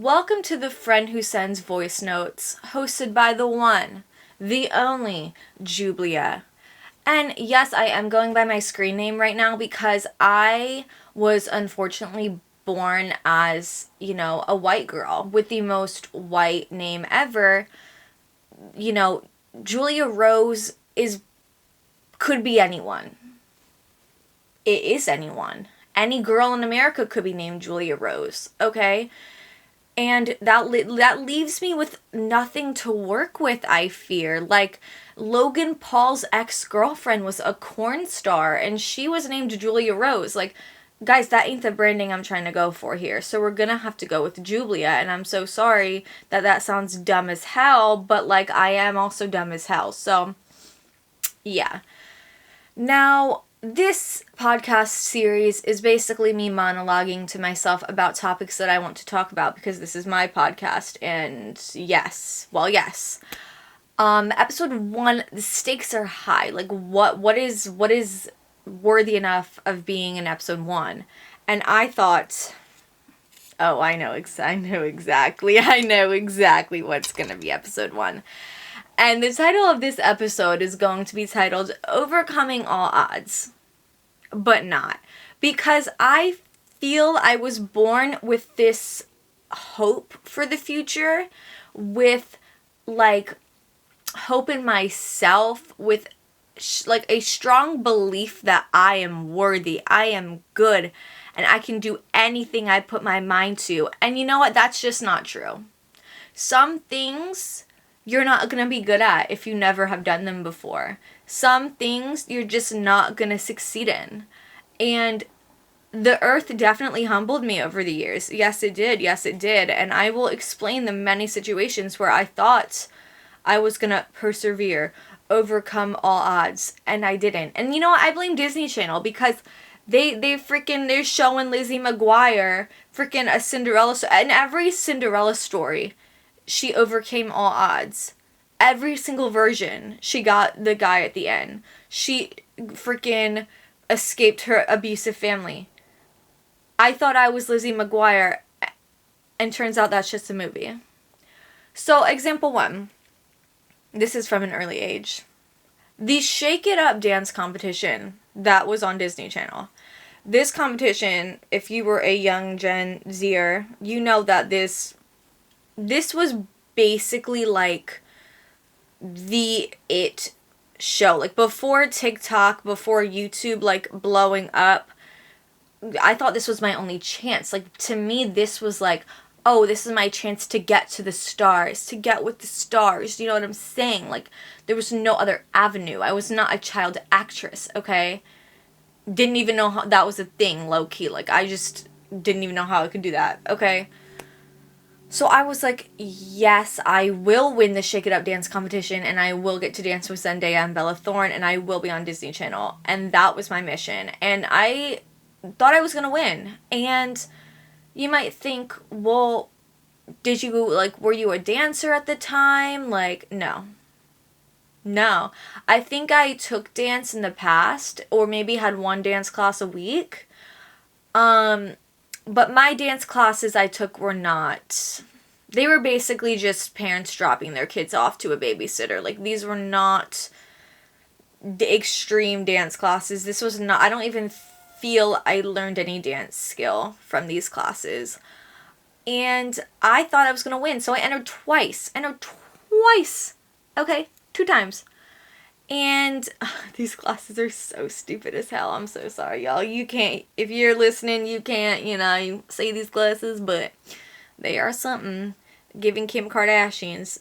Welcome to the Friend Who Sends Voice Notes, hosted by the one, the only, Jublia. And yes, I am going by my screen name right now because I was unfortunately born as, a white girl with the most white name ever. Julia Rose could be anyone. It is anyone. Any girl in America could be named Julia Rose, okay? And that leaves me with nothing to work with, I fear. Like, Logan Paul's ex-girlfriend was a porn star, and she was named Julia Rose. Like, guys, that ain't the branding I'm trying to go for here. So we're gonna have to go with Jublia, and I'm so sorry that sounds dumb as hell, but, like, I am also dumb as hell. So, yeah. Now, this podcast series is basically me monologuing to myself about topics that I want to talk about because this is my podcast, and yes. Episode 1, the stakes are high. Like, what is worthy enough of being in episode 1? And I thought, oh, I know exactly what's gonna be episode 1. And the title of this episode is going to be titled Overcoming All Odds. But not. Because I feel I was born with this hope for the future, with, like, hope in myself, with, like, a strong belief that I am worthy, I am good, and I can do anything I put my mind to. And you know what? That's just not true. Some things you're not going to be good at if you never have done them before. Some things you're just not going to succeed in. And the earth definitely humbled me over the years. Yes, it did. And I will explain the many situations where I thought I was going to persevere, overcome all odds, and I didn't. And you know what? I blame Disney Channel because they're showing Lizzie McGuire freaking a Cinderella story. In every Cinderella story, she overcame all odds. Every single version, she got the guy at the end. She freaking escaped her abusive family. I thought I was Lizzie McGuire, and turns out that's just a movie. So, example 1. This is from an early age. The Shake It Up dance competition that was on Disney Channel. This competition, if you were a young Gen Zer, you know that this was basically like the it show. Like, before TikTok, before YouTube, like, blowing up, I thought this was my only chance. Like, to me, this was like, oh, this is my chance to get to the stars, to get with the stars. You know what I'm saying? Like, there was no other avenue. I was not a child actress, okay? Didn't even know how that was a thing, low-key. Like, I just didn't even know how I could do that, okay? So I was like, yes, I will win the Shake It Up dance competition, and I will get to dance with Zendaya and Bella Thorne, and I will be on Disney Channel. And that was my mission. And I thought I was going to win. And you might think, well, were you a dancer at the time? Like, no. I think I took dance in the past, or maybe had one dance class a week. But my dance classes I took were not. They were basically just parents dropping their kids off to a babysitter. Like, these were not the extreme dance classes. This was not. I don't even feel I learned any dance skill from these classes. And I thought I was going to win. So I entered twice. Okay, 2 times. And these classes are so stupid as hell. I'm so sorry, y'all. You can't, if you're listening, you can't, you say these classes, but they are something. Giving Kim Kardashian.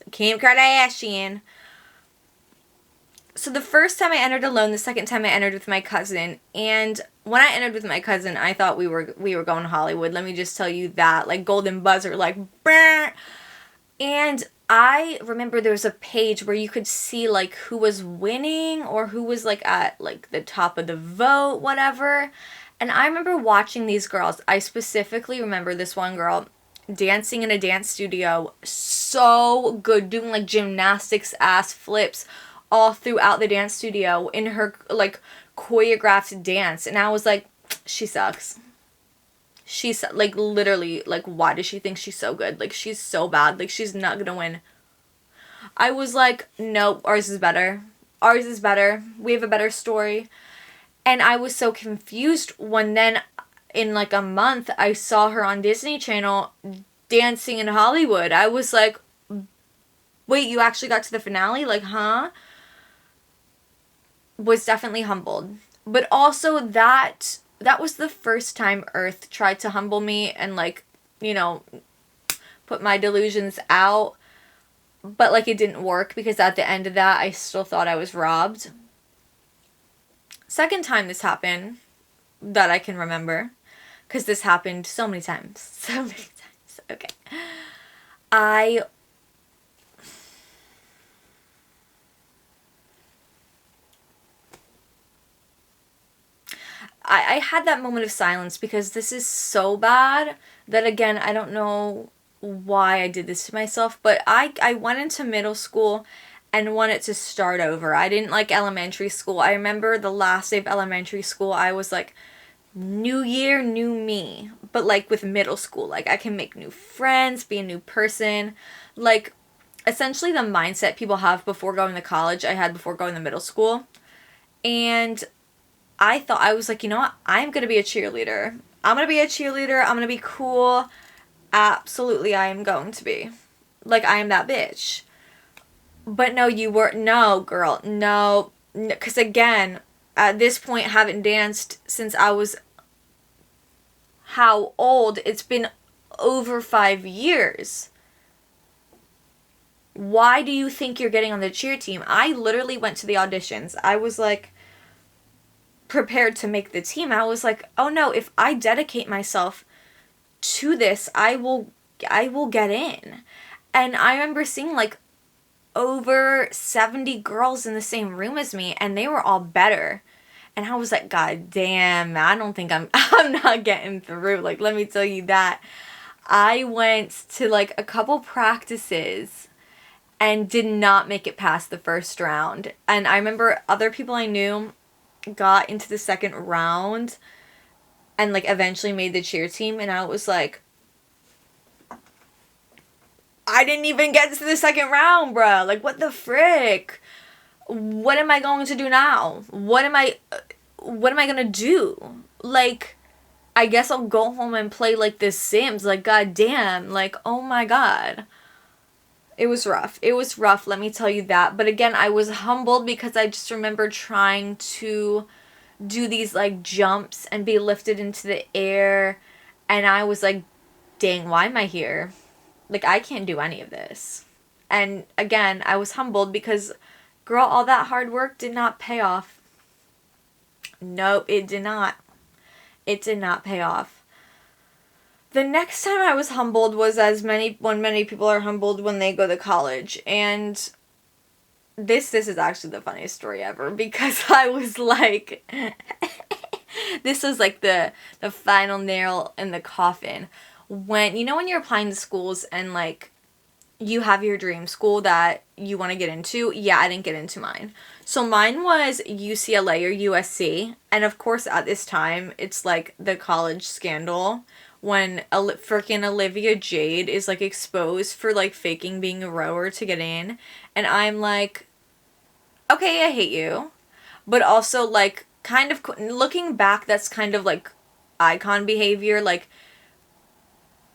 So the first time I entered alone, the second time I entered with my cousin. And when I entered with my cousin, I thought we were going to Hollywood. Let me just tell you that. Like, golden buzzer, like, brr. And I remember there was a page where you could see, like, who was winning or who was, like, at, like, the top of the vote, whatever. And I remember watching these girls. I specifically remember this one girl dancing in a dance studio. So good. Doing, like, gymnastics ass flips all throughout the dance studio in her, like, choreographed dance. And I was like, she sucks. She's, like, literally, like, why does she think she's so good? Like, she's so bad. Like, she's not gonna win. I was like, nope, ours is better. Ours is better. We have a better story. And I was so confused when then, in, like, a month, I saw her on Disney Channel dancing in Hollywood. I was like, wait, you actually got to the finale? Like, huh? Was definitely humbled. But also that was the first time Earth tried to humble me and, like, you know, put my delusions out. But, like, it didn't work because at the end of that, I still thought I was robbed. Second time this happened that I can remember, because this happened so many times. So many times. Okay. I had that moment of silence because this is so bad that, again, I don't know why I did this to myself, but I went into middle school and wanted to start over. I didn't like elementary school. I remember the last day of elementary school, I was like, new year, new me. But, like, with middle school, like, I can make new friends, be a new person. Like, essentially the mindset people have before going to college, I had before going to middle school. And I thought, I was like, you know what? I'm going to be a cheerleader. I'm going to be a cheerleader. I'm going to be cool. Absolutely, I am going to be. Like, I am that bitch. But no, you were, no, girl, no. Because again, at this point, haven't danced since I was, how old? It's been over 5 years. Why do you think you're getting on the cheer team? I literally went to the auditions. I was like, prepared to make the team. I was like, oh no, if I dedicate myself to this, I will get in. And I remember seeing, like, over 70 girls in the same room as me, and they were all better. And I was like, God damn, I don't think I'm not getting through. Like, let me tell you that. I went to, like, a couple practices and did not make it past the first round. And I remember other people I knew got into the second round and, like, eventually made the cheer team, and I was like, I didn't even get to the second round, bruh. Like, what the frick? What am I going to do now? What am I gonna do? Like, I guess I'll go home and play, like, The Sims. Like, god damn. Like, oh my god. It was rough. It was rough, let me tell you that. But again, I was humbled because I just remember trying to do these, like, jumps and be lifted into the air. And I was like, dang, why am I here? Like, I can't do any of this. And again, I was humbled because, girl, all that hard work did not pay off. Nope, it did not. It did not pay off. The next time I was humbled was when many people are humbled when they go to college. And this is actually the funniest story ever because I was like, this was like the final nail in the coffin. When, you know, when you're applying to schools and, like, you have your dream school that you want to get into. Yeah, I didn't get into mine. So mine was UCLA or USC. And of course, at this time, it's like the college scandal when freaking Olivia Jade is, like, exposed for, like, faking being a rower to get in. And I'm like, okay, I hate you. But also, like, kind of looking back, that's kind of, like, icon behavior. Like,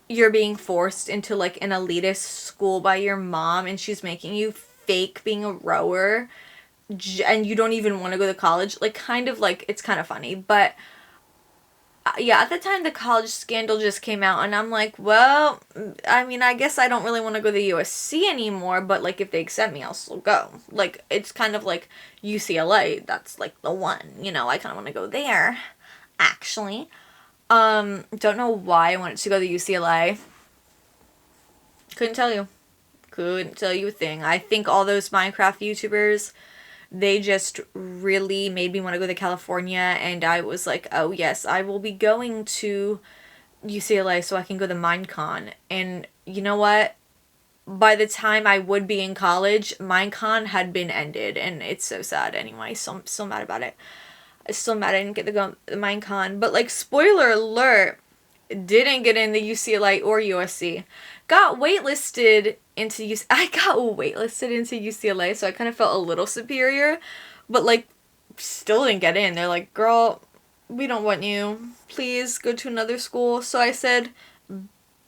you're being forced into, like, an elitist school by your mom and she's making you fake being a rower and you don't even want to go to college. Like, kind of, like, it's kind of funny. But yeah, at the time the college scandal just came out and I'm like, well, I mean, I guess I don't really want to go to USC anymore, but, like, if they accept me, I'll still go. Like, it's kind of like UCLA, that's, like, the one, you know, I kind of want to go there, actually. Don't know why I wanted to go to UCLA. Couldn't tell you. Couldn't tell you a thing. I think all those Minecraft YouTubers, they just really made me want to go to California, and I was like, oh yes, I will be going to UCLA so I can go to Minecon. And you know what? By the time I would be in college, Minecon had been ended, and it's so sad anyway, so I'm still mad about it. I'm still mad I didn't get to go to Minecon. But, like, spoiler alert, didn't get in the UCLA or USC. Got waitlisted into I got waitlisted into UCLA, so I kind of felt a little superior, but like still didn't get in. They're like, "Girl, we don't want you. Please go to another school." So I said,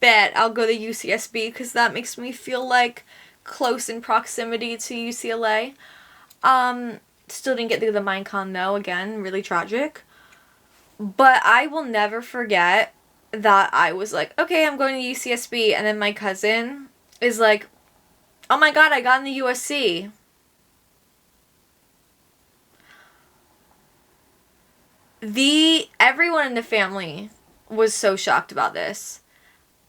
"Bet, I'll go to UCSB because that makes me feel like close in proximity to UCLA." Still didn't get through the MineCon though. Again, really tragic. But I will never forget that I was like, okay, I'm going to UCSB, and then my cousin is like, oh my god, I got in the USC. Everyone in the family was so shocked about this.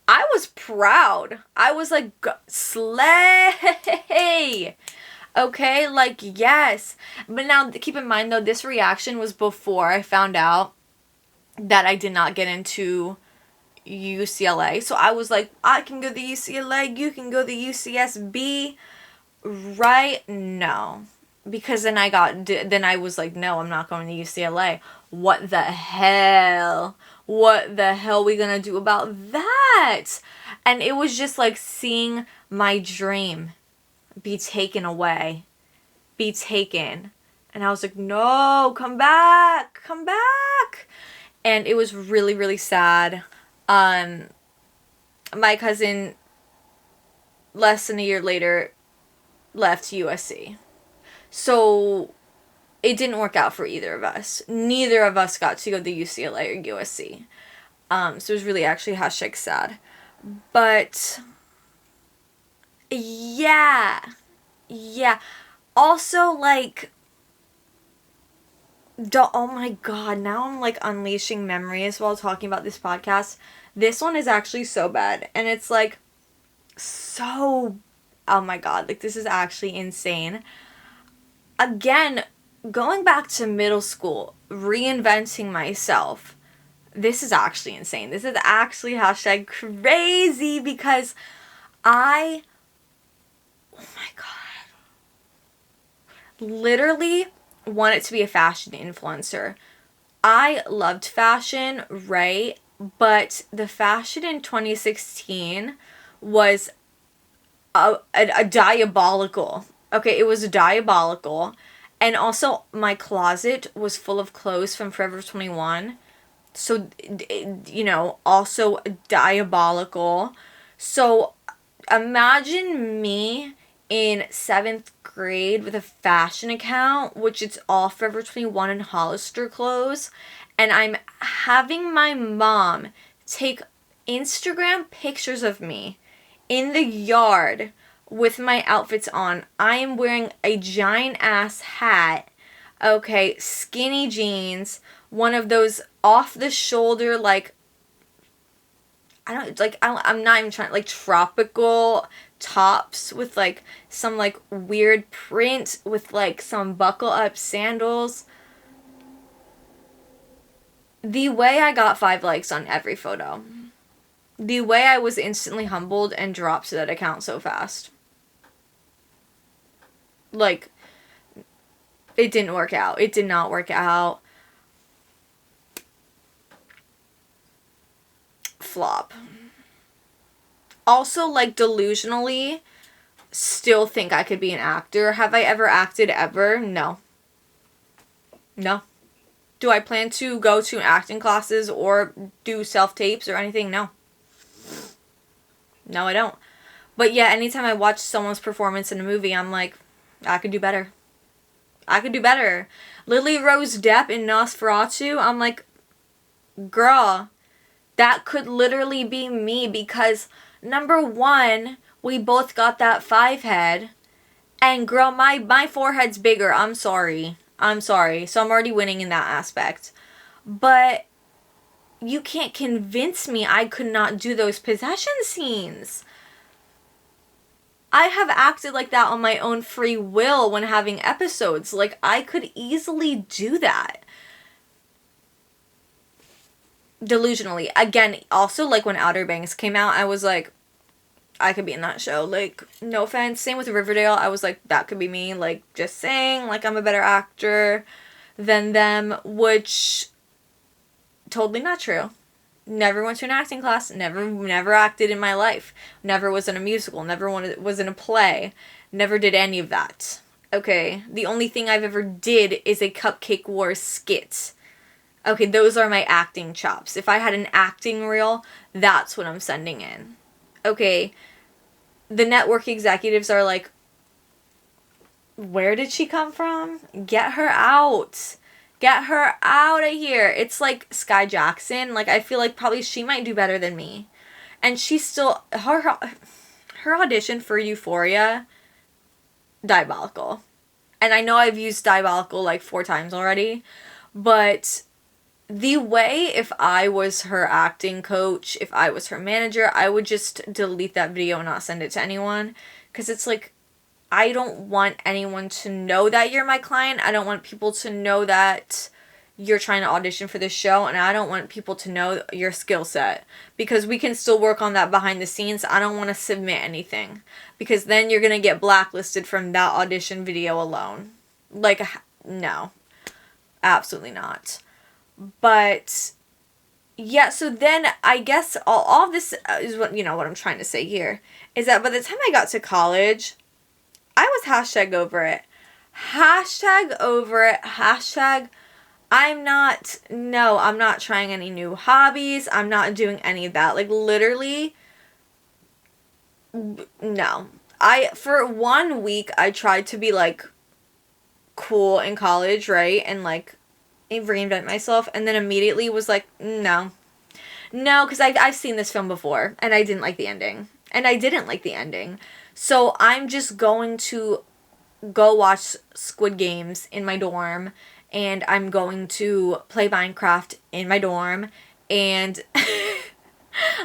I was proud. I was like, slay! Okay, like, yes. But now, keep in mind, though, this reaction was before I found out that I did not get into UCLA. So I was like, I can go to UCLA, you can go to UCSB, right? No. Because then I was like, no, I'm not going to UCLA. What the hell? What the hell are we gonna do about that? And it was just like seeing my dream be taken away. Be taken. And I was like, no, come back. Come back. And it was really, really sad. My cousin, less than a year later, left USC. So it didn't work out for either of us. Neither of us got to go to UCLA or USC. So it was really actually #sad. But yeah. Also, like, oh my god, now I'm like unleashing memories while talking about this podcast. This one is actually so bad. And it's like, so, oh my god, like this is actually insane. Again, going back to middle school, reinventing myself. This is actually insane. This is actually #crazy because oh my god, literally wanted to be a fashion influencer. I loved fashion, right? But the fashion in 2016 was a diabolical. Okay, it was diabolical. And also, my closet was full of clothes from Forever 21. So, also diabolical. So, imagine me in 7th grade with a fashion account, which it's all Forever 21 and Hollister clothes. And I'm having my mom take Instagram pictures of me in the yard with my outfits on. I am wearing a giant ass hat, okay, skinny jeans, one of those off the shoulder, like, I'm not even trying, like, tropical tops with, like, some, like, weird print with, like, some buckle up sandals. The way I got 5 likes on every photo. The way I was instantly humbled and dropped to that account so fast. Like, it didn't work out. It did not work out. Flop. Also, like, delusionally, still think I could be an actor. Have I ever acted ever? No. No. Do I plan to go to acting classes or do self-tapes or anything? No. No, I don't. But yeah, anytime I watch someone's performance in a movie, I'm like, I could do better. I could do better. Lily Rose Depp in Nosferatu, I'm like, girl, that could literally be me because, number one, we both got that 5 head. And girl, my forehead's bigger. I'm sorry. So I'm already winning in that aspect. But you can't convince me I could not do those possession scenes. I have acted like that on my own free will when having episodes. Like, I could easily do that. Delusionally. Again, also, like, when Outer Banks came out, I was like, I could be in that show. Like, no offense. Same with Riverdale. I was like, that could be me. Like, just saying. Like, I'm a better actor than them. Which, totally not true. Never went to an acting class, never acted in my life, never was in a musical, never was in a play, never did any of that. Okay, the only thing I've ever did is a Cupcake Wars skit. Okay, those are my acting chops. If I had an acting reel, that's what I'm sending in. Okay, the network executives are like, where did she come from? Get her out. Get her out of here. It's like Sky Jackson. Like, I feel like probably she might do better than me. And she's still, her audition for Euphoria, diabolical. And I know I've used diabolical like 4 times already, but the way, if I was her acting coach, if I was her manager, I would just delete that video and not send it to anyone. Because it's like, I don't want anyone to know that you're my client. I don't want people to know that you're trying to audition for this show. And I don't want people to know your skill set. Because we can still work on that behind the scenes. I don't want to submit anything. Because then you're going to get blacklisted from that audition video alone. Like, no. Absolutely not. But yeah, so then I guess all of this is what, what I'm trying to say here. Is that by the time I got to college, I was hashtag over it. Hashtag over it. Hashtag I'm not trying any new hobbies. I'm not doing any of that. Like, literally, no. For 1 week, I tried to be, like, cool in college, right? And, like, reinvent myself. And then immediately was like, no. No, because I've seen this film before. And I didn't like the ending. So I'm just going to go watch Squid Games in my dorm, and I'm going to play Minecraft in my dorm, and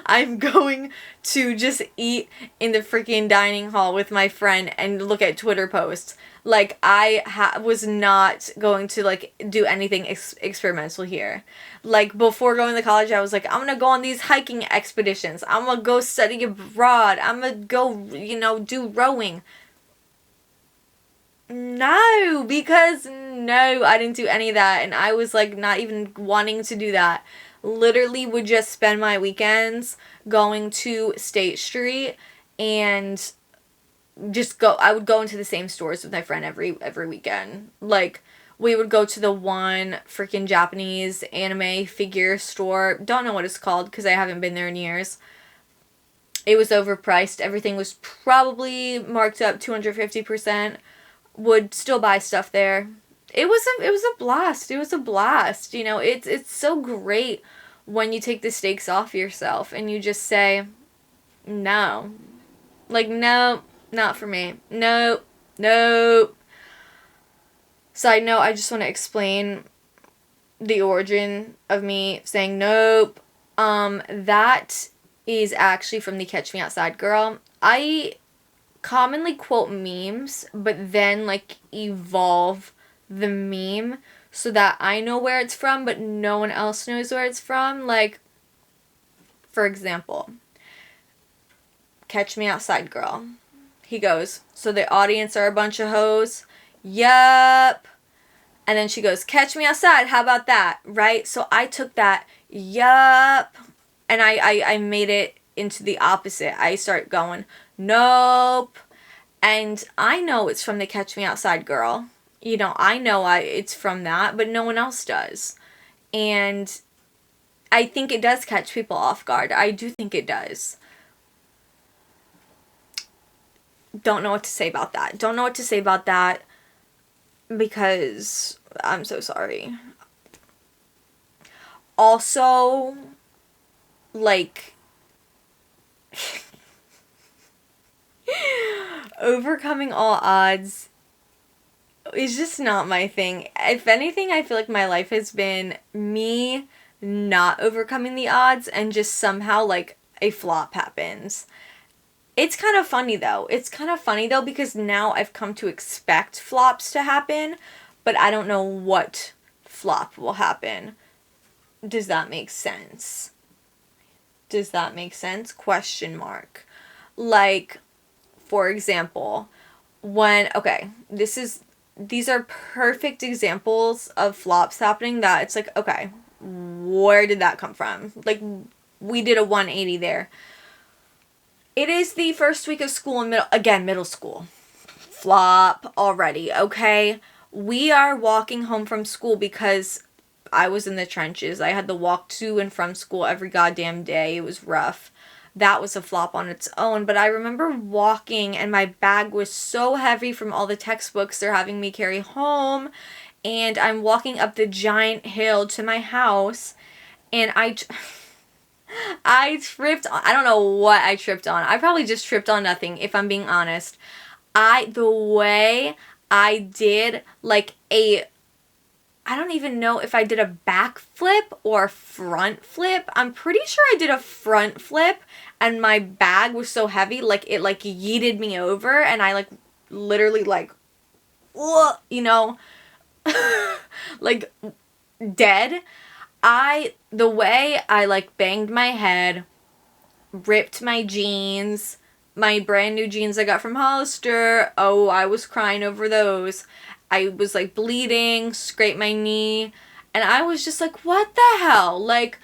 I'm going to just eat in the freaking dining hall with my friend and look at Twitter posts. Like, I was not going to, like, do anything experimental here. Like, before going to college, I was like, I'm gonna go on these hiking expeditions. I'm gonna go study abroad. I'm gonna go, do rowing. No, because no, I didn't do any of that. And I was, like, not even wanting to do that. Literally would just spend my weekends going to State Street and I would go into the same stores with my friend every weekend. Like, we would go to the one freaking Japanese anime figure store. Don't know what it's called because I haven't been there in years. It was overpriced. Everything was probably marked up 250%. Would still buy stuff there. It was a blast. It was a blast. It's so great when you take the stakes off yourself and you just say, no. Like, no. Not for me. Nope. Side note, I just want to explain the origin of me saying nope. That is actually from the Catch Me Outside girl. I commonly quote memes, but then, like, evolve the meme so that I know where it's from, but no one else knows where it's from. Like, for example, Catch Me Outside girl. He goes, so the audience are a bunch of hoes? Yup. And then she goes, catch me outside, how about that? Right? So I took that, yup, and I made it into the opposite. I start going, nope. And I know it's from the Catch Me Outside girl. I know it's from that, but no one else does. And I think it does catch people off guard. I do think it does. Don't know what to say about that. Because I'm so sorry. Also, like, overcoming all odds is just not my thing. If anything, I feel like my life has been me not overcoming the odds and just somehow, like, a flop happens. It's kind of funny though. Because now I've come to expect flops to happen, but I don't know what flop will happen. Does that make sense? Question mark. Like, for example, these are perfect examples of flops happening that it's like, okay, where did that come from? Like, we did a 180 there. It is the first week of school in middle school. Flop already, okay? We are walking home from school because I was in the trenches. I had to walk to and from school every goddamn day. It was rough. That was a flop on its own. But I remember walking and my bag was so heavy from all the textbooks they're having me carry home. And I'm walking up the giant hill to my house. And I tripped on, I don't know what I tripped on. I probably just tripped on nothing, if I'm being honest. The way I did like I don't even know if I did a back flip or a front flip. I'm pretty sure I did a front flip and my bag was so heavy, like it like yeeted me over and I like literally like, you know, like dead. The way I like banged my head, ripped my jeans, my brand new jeans I got from Hollister. Oh, I was crying over those. I was like bleeding, scraped my knee, and I was just like, what the hell? Like,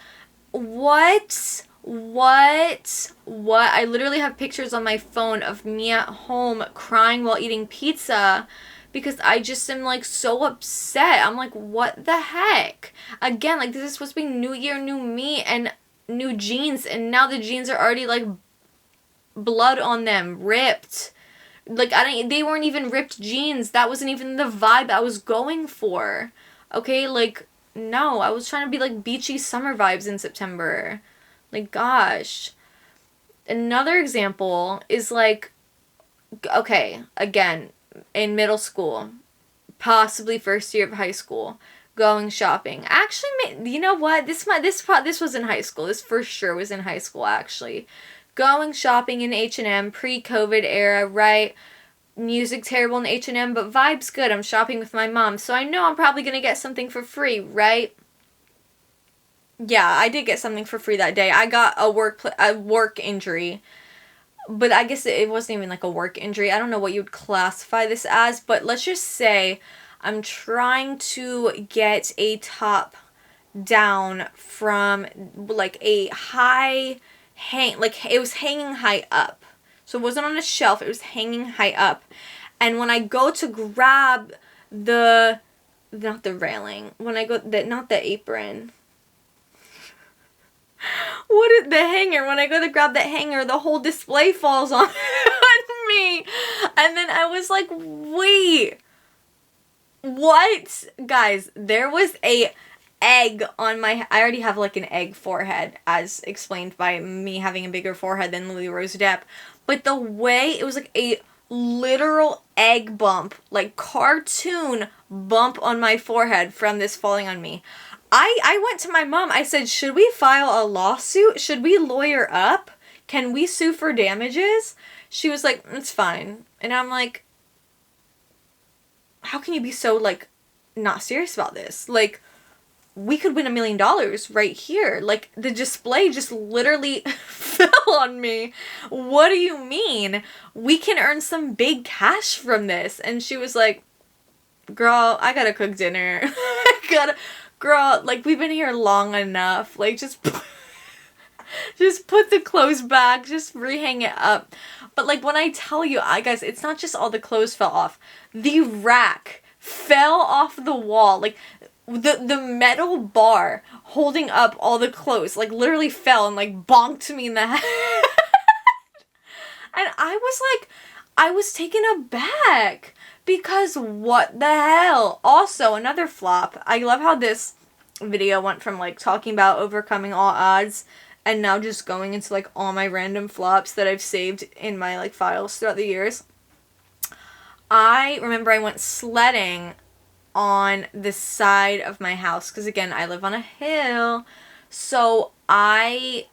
what? I literally have pictures on my phone of me at home crying while eating pizza because I just am like so upset. I'm like, what the heck? Again, like this is supposed to be new year, new me, and new jeans, and now the jeans are already like blood on them, ripped. Like, they weren't even ripped jeans. That wasn't even the vibe I was going for. Okay, like, no, I was trying to be, like, beachy summer vibes in September. Like, gosh. Another example is, like, okay, again, in middle school, possibly first year of high school, going shopping. Actually, you know what? This was in high school. This for sure was in high school, actually. Going shopping in H&M, pre-COVID era, right? Music terrible in H&M, but vibes good. I'm shopping with my mom, so I know I'm probably going to get something for free, right? Yeah, I did get something for free that day. I got a work injury, but I guess it wasn't even like a work injury. I don't know what you would classify this as, but let's just say I'm trying to get a top down from like a high like it was hanging high up. So it wasn't on a shelf, it was hanging high up. And when I go to grab not the railing, not the apron. The hanger, when I go to grab that hanger, the whole display falls on me. And then I was like, wait, what? Guys, there was a egg on I already have like an egg forehead, as explained by me having a bigger forehead than Lily Rose Depp, but the way it was like a literal egg bump, like cartoon bump on my forehead from this falling on me. I went to my mom, I said, should we file a lawsuit? Should we lawyer up? Can we sue for damages? She was like, it's fine. And I'm like, how can you be so like not serious about this? Like, we could win $1 million right here. Like, the display just literally fell on me. What do you mean? We can earn some big cash from this. And she was like, girl, I gotta cook dinner. Girl, like, we've been here long enough. Like, just put the clothes back. Just rehang it up. But, like, when I tell you, guys, it's not just all the clothes fell off. The rack fell off the wall. Like, the metal bar holding up all the clothes, like, literally fell and, like, bonked me in the head. And I was taken aback. Because what the hell? Also, another flop. I love how this video went from, like, talking about overcoming all odds and now just going into, like, all my random flops that I've saved in my, like, files throughout the years. I remember I went sledding on the side of my house because, again, I live on a hill, so I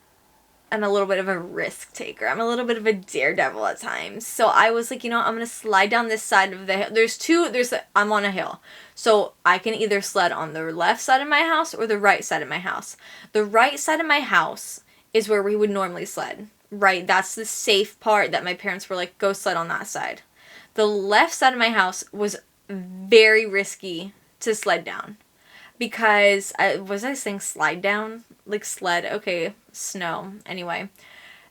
am a little bit of a risk taker. I'm a little bit of a daredevil at times. So I was like, you know, I'm gonna slide down this side of the hill. I'm on a hill, so I can either sled on the left side of my house or the right side of my house. The right side of my house is where we would normally sled, right? That's the safe part that my parents were like, go sled on that side. The left side of my house was very risky to sled down because was I saying slide down? Like sled. Okay, snow. Anyway,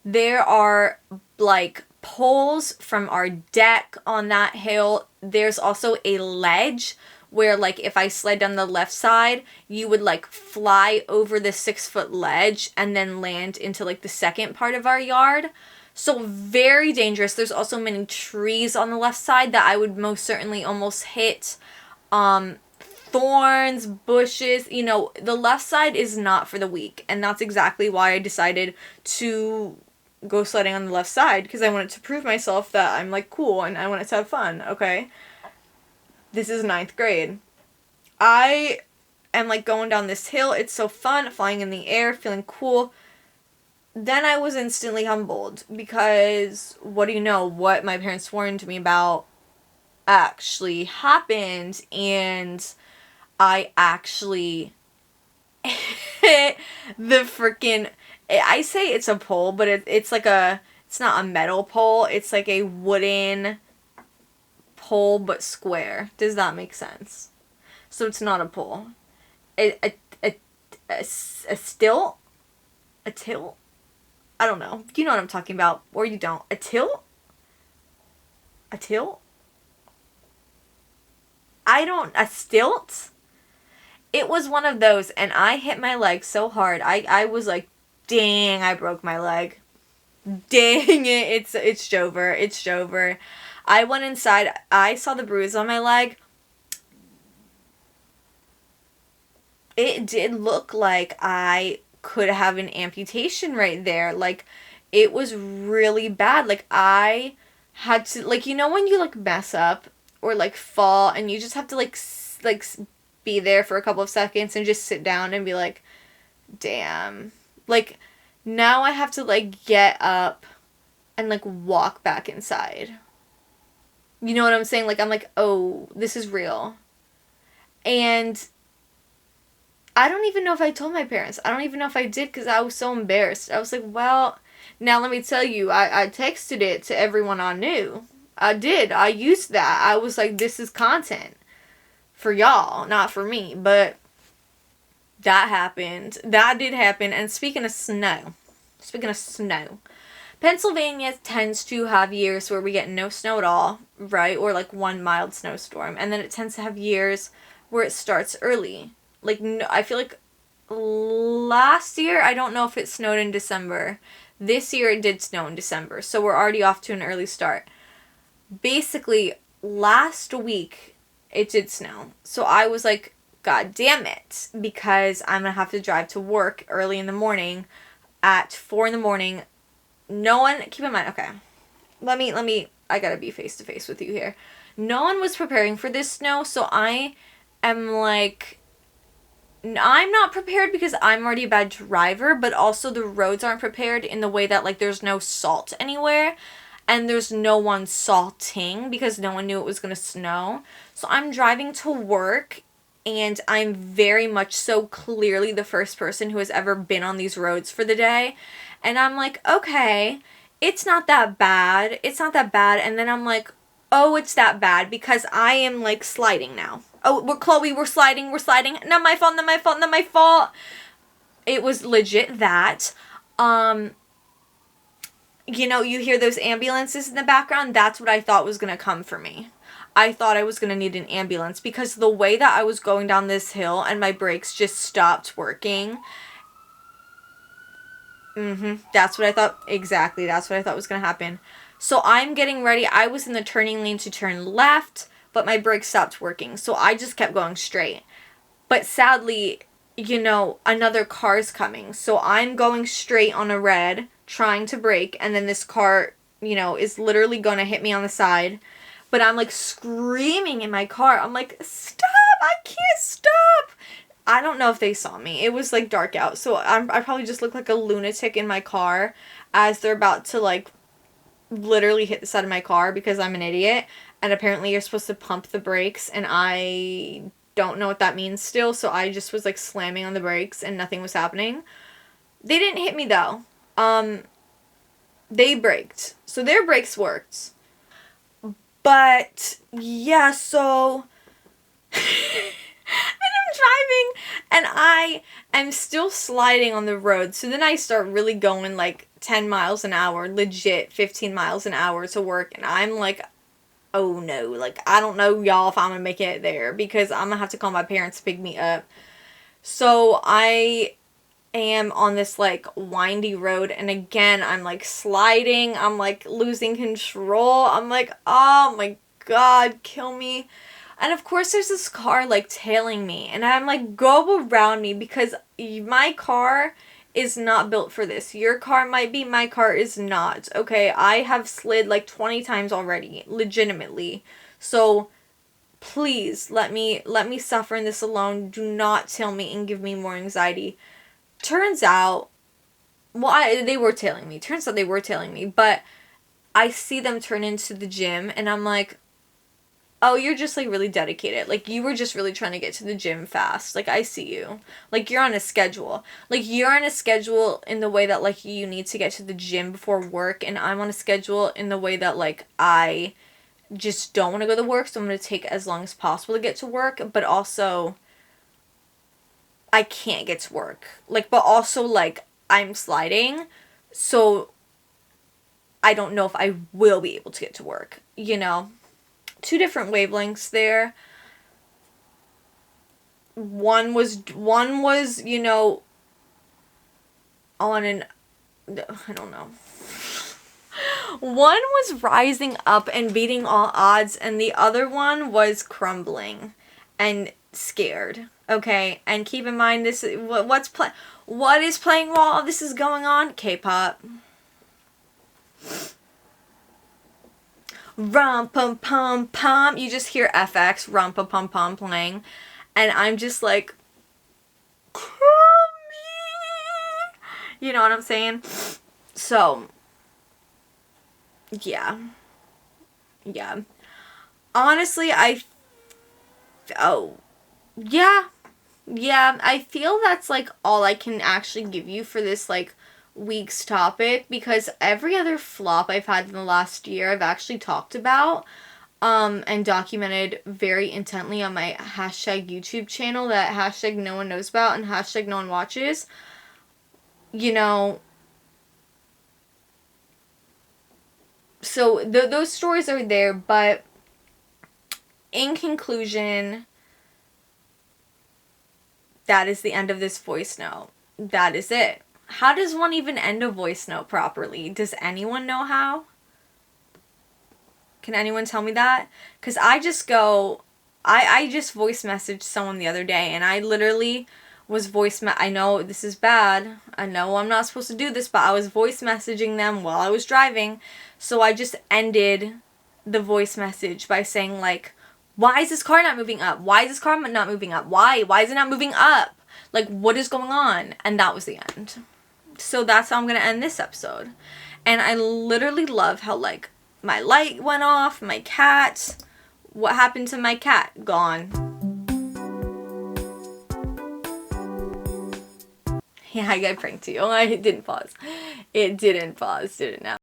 there are like poles from our deck on that hill. There's also a ledge where like if I sled down the left side, you would like fly over the 6-foot ledge and then land into like the second part of our yard. So very dangerous. There's also many trees on the left side that I would most certainly almost hit. Thorns, bushes, you know, the left side is not for the weak. And that's exactly why I decided to go sledding on the left side, because I wanted to prove myself that I'm like cool and I wanted to have fun, okay? This is 9th grade. I am like going down this hill. It's so fun, flying in the air, feeling cool. Then I was instantly humbled because what do you know? What my parents warned me about actually happened, and I actually hit the freaking... I say it's a pole, but it's like it's not a metal pole. It's like a wooden pole, but square. Does that make sense? So it's not a pole. A stilt? A tilt? I don't know. You know what I'm talking about. Or you don't. A tilt? A tilt? A stilt? It was one of those, and I hit my leg so hard. I was like, dang, I broke my leg. Dang it, it's Jover. It's Jover. I went inside. I saw the bruise on my leg. It did look like I could have an amputation right there. Like, it was really bad. Like, I had to, like, you know when you, like, mess up or, like, fall and you just have to, like, be there for a couple of seconds and just sit down and be like, damn. Like, now I have to, like, get up and, like, walk back inside. You know what I'm saying? Like, I'm like, oh, this is real. And I don't even know if I told my parents. I don't even know if I did, because I was so embarrassed. I was like, well, now let me tell you, I texted it to everyone I knew. I did. I used that. I was like, this is content for y'all, not for me. But that happened. That did happen. And speaking of snow, Pennsylvania tends to have years where we get no snow at all, right? Or like one mild snowstorm. And then it tends to have years where it starts early. Like, no, I feel like last year, I don't know if it snowed in December. This year, it did snow in December. So we're already off to an early start. Basically, last week, it did snow. So I was like, God damn it. Because I'm going to have to drive to work early in the morning at 4 in the morning. No one, keep in mind, okay. Let me, I gotta be face to face with you here. No one was preparing for this snow. So I am like... I'm not prepared because I'm already a bad driver, but also the roads aren't prepared in the way that, like, there's no salt anywhere, and there's no one salting because no one knew it was going to snow. So I'm driving to work, and I'm very much so clearly the first person who has ever been on these roads for the day, and I'm like, okay, it's not that bad, and then I'm like, oh, it's that bad because I am, like, sliding now. Oh, we're sliding. Not my fault. It was legit that. You know, you hear those ambulances in the background? That's what I thought was going to come for me. I thought I was going to need an ambulance because the way that I was going down this hill and my brakes just stopped working. That's what I thought. Exactly. That's what I thought was going to happen. So I'm getting ready. I was in the turning lane to turn left, but my brakes stopped working, so I just kept going straight. But sadly, you know, another car's coming, so I'm going straight on a red, trying to brake, and then this car, you know, is literally gonna hit me on the side. But I'm, like, screaming in my car. I'm like, stop! I can't stop! I don't know if they saw me. It was, like, dark out, so I probably just look like a lunatic in my car as they're about to, like, literally hit the side of my car because I'm an idiot. And apparently you're supposed to pump the brakes, and I don't know what that means still, so I just was, like, slamming on the brakes, and nothing was happening. They didn't hit me, though. They braked. So their brakes worked. But, yeah, so... and I'm driving. I am still sliding on the road. So then I start really going like 10 miles an hour, legit 15 miles an hour to work. And I'm like, oh no, like I don't know, y'all, if I'm gonna make it there because I'm gonna have to call my parents to pick me up. So I am on this like windy road, and again I'm like sliding, I'm like losing control, I'm like, oh my god, kill me. And of course there's this car like tailing me, and I'm like, go around me, because my car is not built for this. Your car might be, my car is not. Okay, I have slid like 20 times already, legitimately. So please let me suffer in this alone. Do not tail me and give me more anxiety. Turns out, well, they were tailing me. Turns out they were tailing me, but I see them turn into the gym, and I'm like, oh, you're just like really dedicated. Like, you were just really trying to get to the gym fast. Like, I see you. Like, you're on a schedule. Like, you're on a schedule in the way that like you need to get to the gym before work, and I'm on a schedule in the way that like I just don't want to go to work, so I'm going to take as long as possible to get to work, but also I can't get to work. Like, but also like I'm sliding, so I don't know if I will be able to get to work, you know? Two different wavelengths there. One was, you know, on an, I don't know. One was rising up and beating all odds, and the other one was crumbling and scared. Okay, and keep in mind this. What is playing while all this is going on? K-pop. Rum pum pum pum. You just hear FX rum pum pum pum playing, and I'm just like, kill me. You know what I'm saying? So. Yeah. Honestly, yeah, I feel that's like all I can actually give you for this like week's topic, because every other flop I've had in the last year I've actually talked about and documented very intently on my hashtag YouTube channel that hashtag no one knows about and hashtag no one watches. You know, so those stories are there, but in conclusion, that is the end of this voice note. That is it. How does one even end a voice note properly? Does anyone know how? Can anyone tell me that? Because I just go, I just voice messaged someone the other day, and I literally was I know this is bad. I know I'm not supposed to do this, but I was voice messaging them while I was driving. So I just ended the voice message by saying like, why is this car not moving up? Why is this car not moving up? Why? Why is it not moving up? Like, what is going on? And that was the end. So that's how I'm going to end this episode. And I literally love how, like, my light went off, my cat. What happened to my cat? Gone. Yeah, I got pranked too. I didn't pause. It didn't pause, did it now?